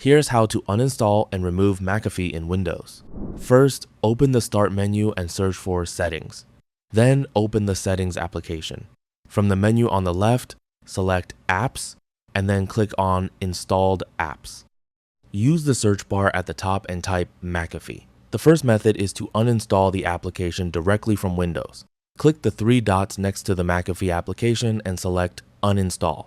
Here's how to uninstall and remove McAfee in Windows. First, open the Start menu and search for Settings. Then open the Settings application. From the menu on the left, select Apps, and then click on Installed Apps. Use the search bar at the top and type McAfee. The first method is to uninstall the application directly from Windows. Click the three dots next to the McAfee application and select Uninstall.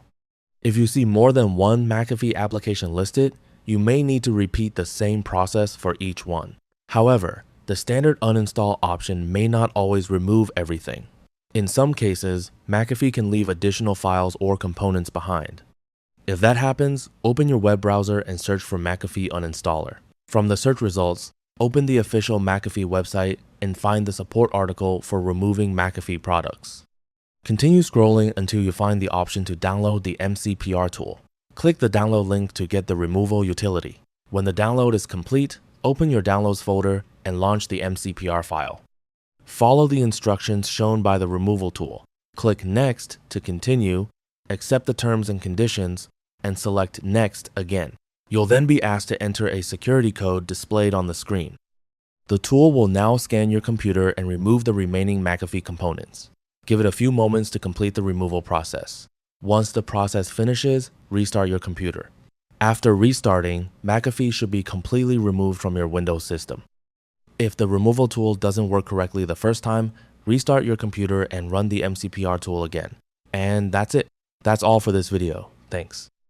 If you see more than one McAfee application listed, you may need to repeat the same process for each one. However, the standard uninstall option may not always remove everything. In some cases, McAfee can leave additional files or components behind. If that happens, open your web browser and search for McAfee Uninstaller. From the search results, open the official McAfee website and find the support article for removing McAfee products. Continue scrolling until you find the option to download the MCPR tool. Click the download link to get the removal utility. When the download is complete, open your downloads folder and launch the MCPR file. Follow the instructions shown by the removal tool. Click Next to continue, accept the terms and conditions, and select Next again. You'll then be asked to enter a security code displayed on the screen. The tool will now scan your computer and remove the remaining McAfee components. Give it a few moments to complete the removal process. Once the process finishes, restart your computer. After restarting, McAfee should be completely removed from your Windows system. If the removal tool doesn't work correctly the first time, restart your computer and run the MCPR tool again. And that's it. That's all for this video. Thanks.